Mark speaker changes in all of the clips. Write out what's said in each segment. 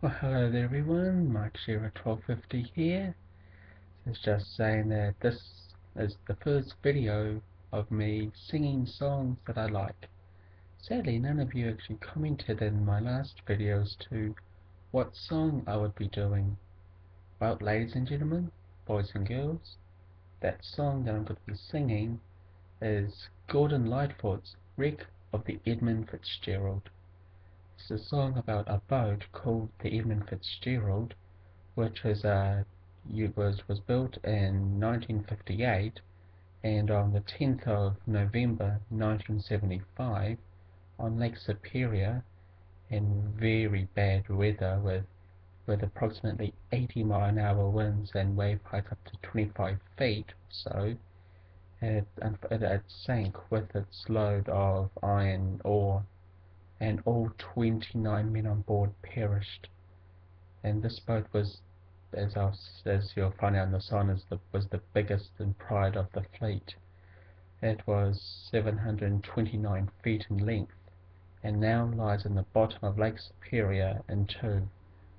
Speaker 1: Well, hello there everyone, Mike Shearer 1250 here. It's just saying that this is the first video of me singing songs that I like. Sadly, none of you actually commented in my last videos to what song I would be doing. Well, ladies and gentlemen, boys and girls, that song that I'm going to be singing is Gordon Lightfoot's Wreck of the Edmund Fitzgerald. It's a song about a boat called the Edmund Fitzgerald, which was built in 1958, and on the 10th of November 1975 on Lake Superior, in very bad weather with approximately 80-mile-an-hour winds and wave heights up to 25 feet or so. It sank with its load of iron ore, and all 29 men on board perished. And this boat was, as you'll find out in the song, was the biggest and pride of the fleet. It was 729 feet in length, and now lies in the bottom of Lake Superior in two.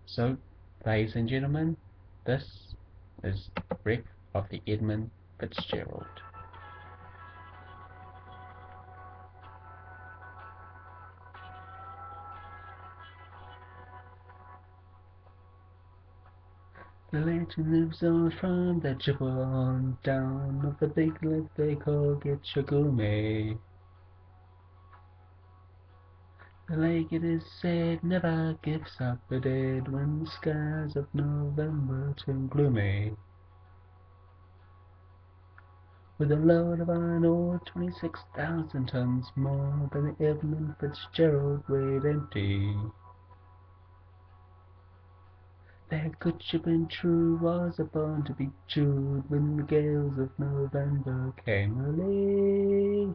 Speaker 1: So, ladies and gentlemen, this is the wreck of the Edmund Fitzgerald. The legend lives on from the Chippewa on down of the big lake they call Gitche Gumee. The lake, it is said, never gives up a dead when the skies of November turn gloomy. With a load of iron ore 26,000 tons more than the Edmund Fitzgerald weighed empty. That good ship and true was a bone to be chewed when the gales of November came early.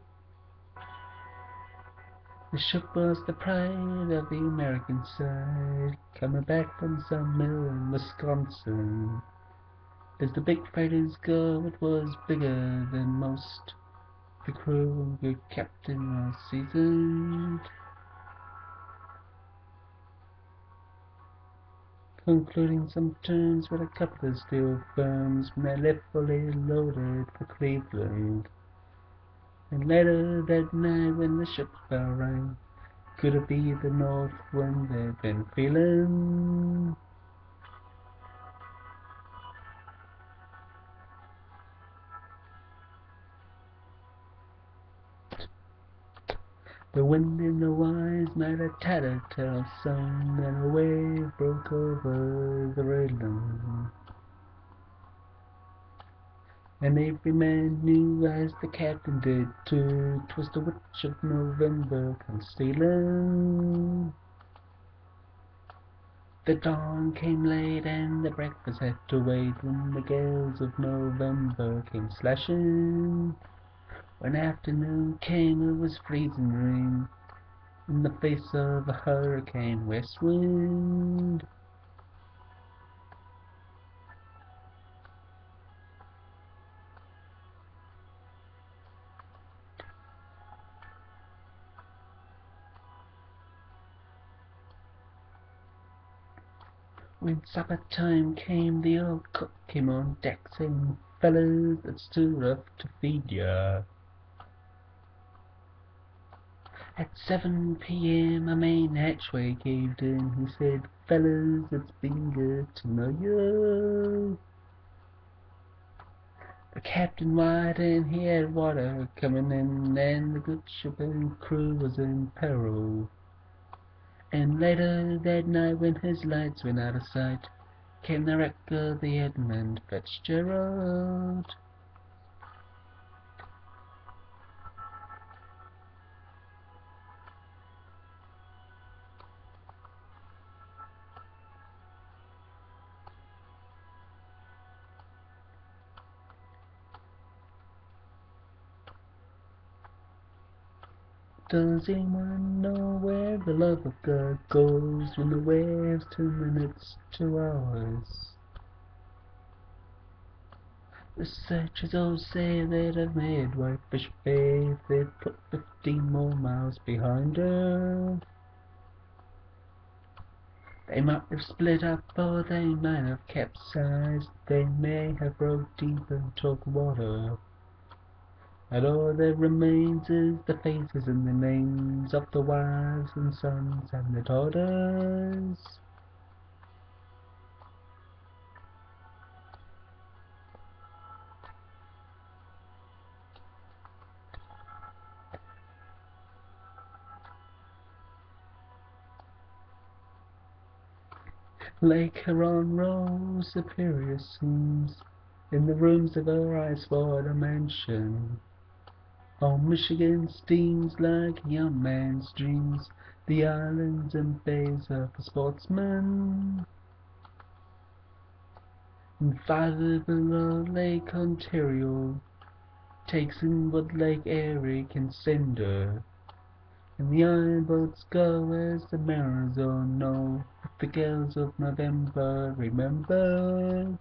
Speaker 1: The ship was the pride of the American side, coming back from some mill in Wisconsin. As the big freighters go, it was bigger than most. The crew and good captain was seasoned, concluding some terms with a couple of steel firms when they left fully loaded for Cleveland. And later that night when the ship's bell rang, could it be the north wind they'd been feeling? The wind in the wise made a tattle-tale song, and a wave broke over the railing. And every man knew, as the captain did too, 'twas the witch of November come stealing. The dawn came late, and the breakfast had to wait, when the gales of November came slashing. When afternoon came, it was freezing rain, in the face of a hurricane west wind. When supper time came, the old cook came on deck, saying, "Fellas, it's too rough to feed ya." At 7 p.m. a main hatchway caved in. He said, "Fellas, it's been good to know you." The captain wired in, he had water coming in, and the good ship and crew was in peril. And later that night, when his lights went out of sight, came the wreck of the Edmund Fitzgerald. Does anyone know where the love of God goes when the waves turn minutes to hours? The searchers all say that I've made Whitefish Bay, they'd put 15 more miles behind her. They might have split up or they might have capsized. They may have broke deep and took water. And all that remains is the faces and the names of the wives and sons and the daughters. Lake Huron rose superior seems in the rooms of her ice water mansion. Oh, Michigan steams like a young man's dreams, the islands and bays of a sportsman. And farther below Lake Ontario takes in what Lake Erie can send her. And the iron boats go as the mariners all know, with the gales of November remembered.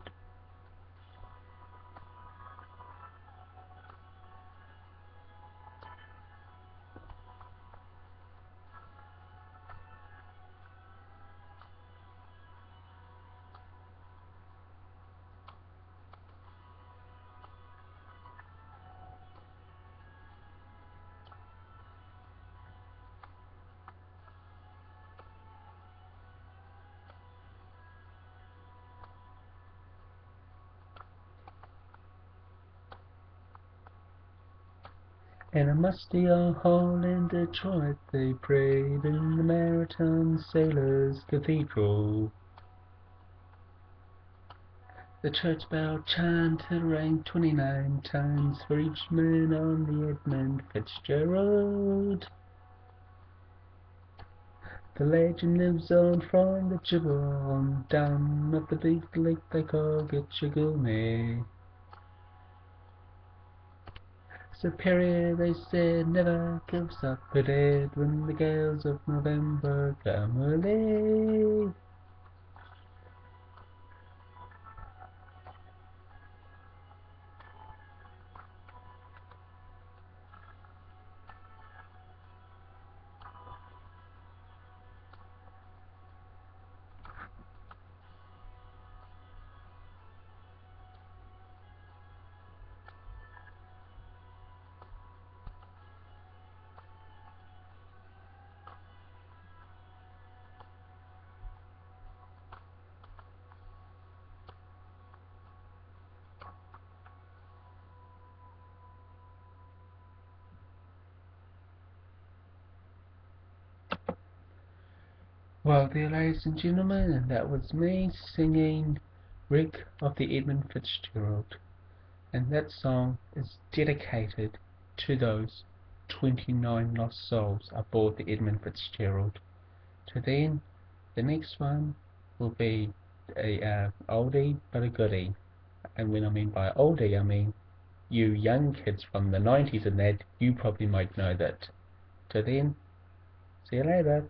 Speaker 1: In a musty old hall in Detroit they prayed in the Maritime Sailors' Cathedral. The church bell chimed to ring 29 times for each man on the Edmund Fitzgerald. The legend lives on from the Chippewa on down of the big lake they call Gitche Gumee. Superior, they said, never gives up her dead when the gales of November come early. Well, dear ladies and gentlemen, that was me singing Wreck of the Edmund Fitzgerald. And that song is dedicated to those 29 lost souls aboard the Edmund Fitzgerald. To then, the next one will be a oldie but a goodie. And when I mean by oldie, I mean you young kids from the 90s and that, you probably might know that. To then, see you later.